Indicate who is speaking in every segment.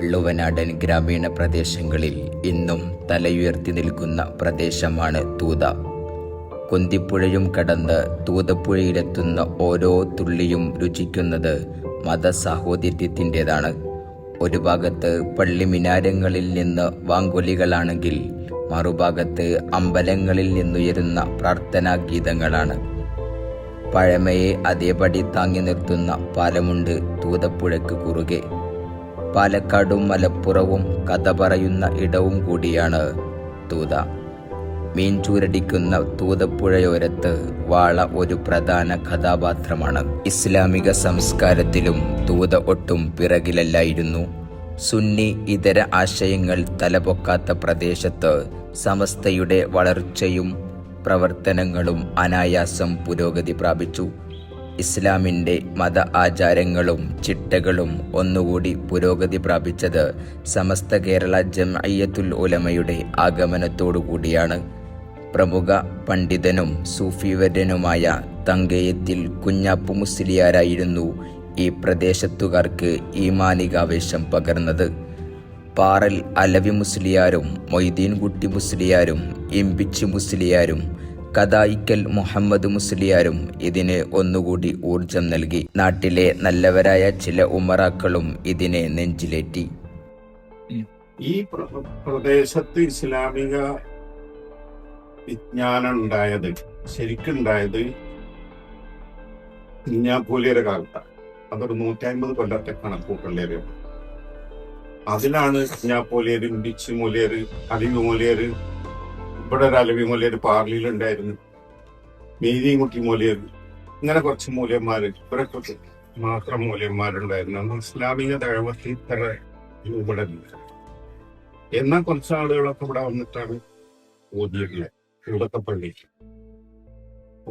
Speaker 1: വള്ളുവനാടൻ ഗ്രാമീണ പ്രദേശങ്ങളിൽ ഇന്നും തലയുയർത്തി നിൽക്കുന്ന പ്രദേശമാണ് തൂത. കുന്തിപ്പുഴയും കടന്ന് തൂതപ്പുഴയിലെത്തുന്ന ഓരോ തുള്ളിയും രുചിക്കുന്നത് മതസാഹോദര്യത്തിൻ്റെതാണ്. ഒരു ഭാഗത്ത് പള്ളി മിനാരങ്ങളിൽ നിന്ന് വാങ്കൊലികളാണെങ്കിൽ മറുഭാഗത്ത് അമ്പലങ്ങളിൽ നിന്നുയരുന്ന പ്രാർത്ഥനാ ഗീതങ്ങളാണ്. പഴമയെ അതേപടി താങ്ങി നിർത്തുന്ന പാലമുണ്ട് തൂതപ്പുഴയ്ക്ക് കുറുകെ. പാലക്കാടും മലപ്പുറവും കഥ പറയുന്ന ഇടവും കൂടിയാണ് തൂത. മീൻ ചൂരടിക്കുന്ന തൂതപ്പുഴയോരത്ത് വാള ഒരു പ്രധാന കഥാപാത്രമാണ്. ഇസ്ലാമിക സംസ്കാരത്തിലും തൂത ഒട്ടും പിറകിലല്ലായിരുന്നു. സുന്നി ഇതര ആശയങ്ങൾ തലപൊക്കാത്ത പ്രദേശത്ത് സമസ്തയുടെ വളർച്ചയും പ്രവർത്തനങ്ങളും അനായാസം പുരോഗതി പ്രാപിച്ചു. ഇസ്ലാമിൻ്റെ മത ആചാരങ്ങളും ചിട്ടകളും ഒന്നുകൂടി പുരോഗതി പ്രാപിച്ചത് സമസ്ത കേരള ജംഇയ്യത്തുൽ ഉലമയുടെ ആഗമനത്തോടുകൂടിയാണ്. പ്രമുഖ പണ്ഡിതനും സൂഫിവര്യനുമായ തങ്കയത്തിൽ കുഞ്ഞാപ്പു മുസ്ലിയാരായിരുന്നു ഈ പ്രദേശത്തുകാർക്ക് ഈമാനികാവേശം പകർന്നത്. പാറൽ അലവി മുസ്ലിയാരും മൊയ്തീൻകുട്ടി മുസ്ലിയാരും ഇമ്പിച്ചി മുസ്ലിയാരും കദായിക്കൽ മുഹമ്മദ് മുസ്ലിയാരും ഇതിന് ഒന്നുകൂടി ഊർജം നൽകി. നാട്ടിലെ നല്ലവരായ ചില ഉമറാക്കളും ഇതിനെ നെഞ്ചിലേറ്റി.
Speaker 2: ഈ പ്രദേശത്ത് ഇസ്ലാമിക വിജ്ഞാനം ഉണ്ടായത് ശരിക്കുണ്ടായത് കുഞ്ഞാപ്പൂലിയുടെ കാലത്താണ്. അതൊരു 150 കൊല്ലത്തെ കണക്കൂട്ടലേര്. അതിലാണ് കുഞ്ഞാപ്പൂലിയർ, ഇമ്പിച്ചി മൂലിയർ, അലിവി മൂലിയർ, ഇവിടെ ഒരു അലവി മൂലിയർ പാർലിയിലുണ്ടായിരുന്നു, മീതിൻകുട്ടി മൂലിയർ, ഇങ്ങനെ കുറച്ച് മൂല്യന്മാർ, ഇവരെ കുറച്ച് മാത്രം മൂല്യന്മാരുണ്ടായിരുന്നു. ഇസ്ലാമിക ദഅവത്ത് ഇത്ര ഇവിടെ എന്നാൽ കുറച്ച് ആളുകളൊക്കെ ഇവിടെ വന്നിട്ടാണ് ഓതിയിട്ടുള്ളത്. ഇവിടത്തെ പള്ളി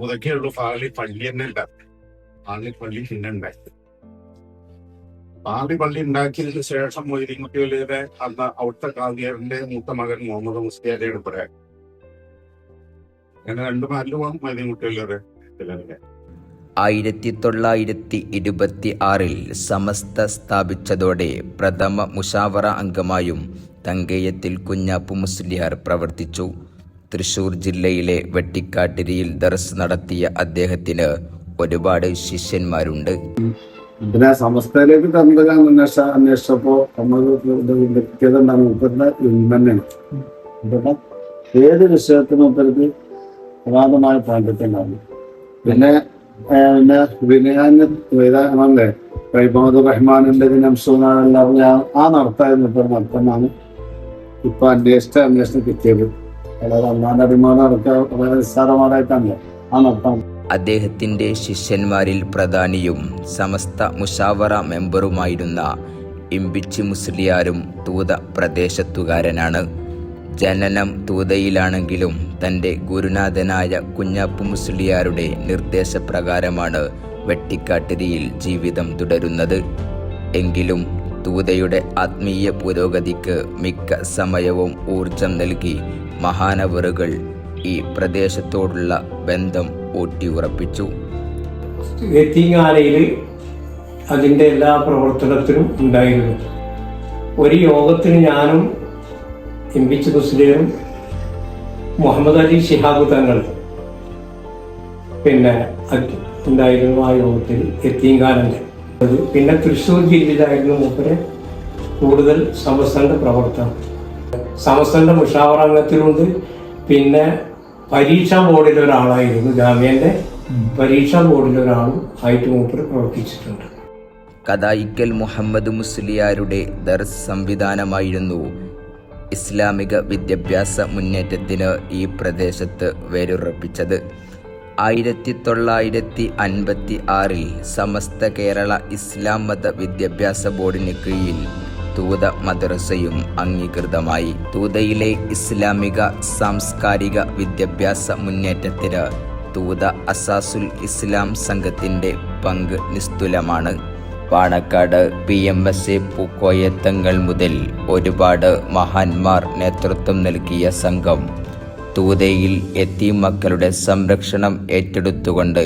Speaker 2: ഉദക്കിയുള്ള പള്ളി തന്നെ ഉണ്ടാക്കി. ആദ്യ പള്ളി പിന്നെ ഉണ്ടാക്കി. ആദ്യ പള്ളി ഉണ്ടാക്കിയതിന് ശേഷം മൊയ്തീൻകുട്ടിയുടെ അന്ന് അവിടുത്തെ കാദിയറിന്റെ മൂത്ത മകൻ മുഹമ്മദ് മുസ്ലിയാരെയാണ് ഇവിടെ. അങ്ങനെ 2 മാരിലും മൊയ്തീൻകുട്ടിയുടെ
Speaker 1: 1926 സമസ്ത സ്ഥാപിച്ചതോടെ പ്രഥമ മുഷാവറ അംഗമായും തങ്കയത്തിൽ കുഞ്ഞാപ്പു മുസ്ലിയാർ പ്രവർത്തിച്ചു. തൃശൂർ ജില്ലയിലെ വെട്ടിക്കാട്ടിരിയിൽ ദർസ് നടത്തിയ അദ്ദേഹത്തിന് ഒരുപാട് ശിഷ്യന്മാരുണ്ട്.
Speaker 3: പിന്നെ സമസ്തയിലേക്ക് അന്വേഷിച്ചപ്പോ ഏത് വിഷയത്തിനും ഉപരിക്ക് പ്രധാനമായ പാണ്ഡിത്യണ്ടായിരുന്നു. പിന്നെ വിനയാനല്ലേ മുഹമ്മദ് റഹ്മാനിന്റെ ദിനംശമെല്ലാം ആ നടത്തായിരുന്നു. ഇപ്പൊ നടത്തുന്നതാണ് ഇപ്പൊ അന്വേഷണം കിട്ടിയത്. വളരെ അള്ളാന്റെ അഭിമാനം നടക്കുക വളരെ നിസ്സാരമായിട്ടല്ലേ ആ നടത്താൻ.
Speaker 1: അദ്ദേഹത്തിന്റെ ശിഷ്യന്മാരിൽ പ്രധാനിയും സമസ്ത മുഷാവറ മെമ്പറുമായിരുന്ന ഇമ്പിച്ചി മുസ്ലിയാരും തൂത പ്രദേശത്തുകാരനാണ്. ജനനം തൂതയിലാണെങ്കിലും തൻ്റെ ഗുരുനാഥനായ കുഞ്ഞാപ്പു മുസ്ലിയാരുടെ നിർദ്ദേശപ്രകാരമാണ് വെട്ടിക്കാട്ടിരിയിൽ ജീവിതം തുടരുന്നത്. എങ്കിലും തൂതയുടെ ആത്മീയ പുരോഗതിക്ക് മിക്ക സമയവും ഊർജം നൽകി മഹാനവറുകൾ ഈ പ്രദേശത്തോടുള്ള ബന്ധം ഊട്ടിയുറപ്പിച്ചു.
Speaker 4: യത്തീംഖാനയിൽ അതിൻ്റെ എല്ലാ പ്രവർത്തനത്തിനും ഉണ്ടായിരുന്നു. ഒരു യോഗത്തിന് ഞാനും ഇമ്പിച്ചി മുസ്ലിയും മുഹമ്മദ് അലി ശിഹാബ് തങ്ങൾ പിന്നെ ഉണ്ടായിരുന്നു ആ യോഗത്തിൽ. യത്തീംഖാനൻ്റെ പിന്നെ തൃശ്ശൂർ ജില്ലയിലായിരുന്നു മൂപ്പര് കൂടുതൽ സമസ്തന്റെ പ്രവർത്തനം. സമസ്തന്റെ മുഷാവറ അംഗത്തിലുണ്ട്. പിന്നെ പരീക്ഷാ ബോർഡിലൊരാളായിരുന്നു. ജാമ്യന്റെ പരീക്ഷാ ബോർഡിലൊരാളും ആയിട്ട് മൂപ്പര് പ്രവർത്തിച്ചിട്ടുണ്ട്.
Speaker 1: കദായിക്കൽ മുഹമ്മദ് മുസ്ലിയാരുടെ ദർസ് സംവിധാനമായിരുന്നു ഇസ്ലാമിക വിദ്യാഭ്യാസ മുന്നേറ്റത്തിന് ഈ പ്രദേശത്ത് വേരുറപ്പിച്ചത്. 1956 സമസ്ത കേരള ഇസ്ലാം മത വിദ്യാഭ്യാസ ബോർഡിന് കീഴിൽ തൂത മദ്രസയും അംഗീകൃതമായി. തൂതയിലെ ഇസ്ലാമിക സാംസ്കാരിക വിദ്യാഭ്യാസ മുന്നേറ്റത്തിന് തൂത അസാസുൽ ഇസ്ലാം സംഘത്തിൻ്റെ പങ്ക് നിസ്തുലമാണ്. പാണക്കാട് PMSA പൂക്കോയത്തങ്ങൾ മുതൽ ഒരുപാട് മഹാന്മാർ നേതൃത്വം നൽകിയ സംഘം തൂതയിൽ യതീം മക്കളുടെ സംരക്ഷണം ഏറ്റെടുത്തുകൊണ്ട്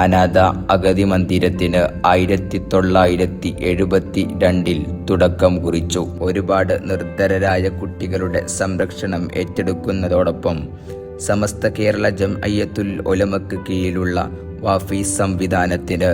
Speaker 1: അനാഥ അഗതി മന്ദിരത്തിന് 1972 തുടക്കം കുറിച്ചു. ഒരുപാട് നിർധരരായ കുട്ടികളുടെ സംരക്ഷണം ഏറ്റെടുക്കുന്നതോടൊപ്പം സമസ്ത കേരള ജംഇയ്യത്തുൽ ഉലമക്ക് കീഴിലുള്ള വാഫി സംവിധാനത്തിന്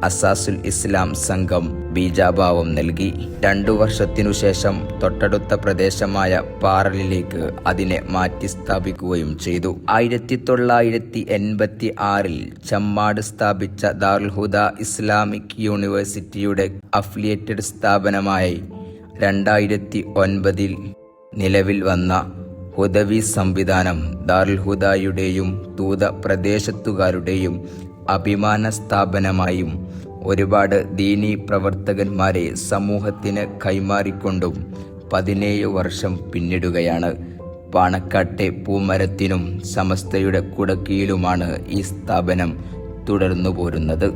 Speaker 1: അസാസുൽ ഇസ്ലാം സംഘം ബീജാഭാവം നൽകി. 2 വർഷത്തിനുശേഷം തൊട്ടടുത്ത പ്രദേശമായ പാറലിലേക്ക് അതിനെ മാറ്റി സ്ഥാപിക്കുകയും ചെയ്തു. 1986 ചമ്മാട് സ്ഥാപിച്ച ദാറുൽ ഹുദ ഇസ്ലാമിക് യൂണിവേഴ്സിറ്റിയുടെ അഫിലിയേറ്റഡ് സ്ഥാപനമായി 2009 നിലവിൽ വന്ന ഹുദവി സംവിധാനം ദാറുൽ ഹുദയുടെയും തൂത പ്രദേശത്തുകാരുടെയും അഭിമാന സ്ഥാപനമായും ഒരുപാട് ദീനീ പ്രവർത്തകന്മാരെ സമൂഹത്തിന് കൈമാറിക്കൊണ്ടും 17 വർഷം പിന്നിടുകയാണ്. പാണക്കാട്ടെ പൂമരത്തിനും സമസ്തയുടെ കുടക്കീഴിലുമാണ് ഈ സ്ഥാപനം തുടർന്നു പോരുന്നത്.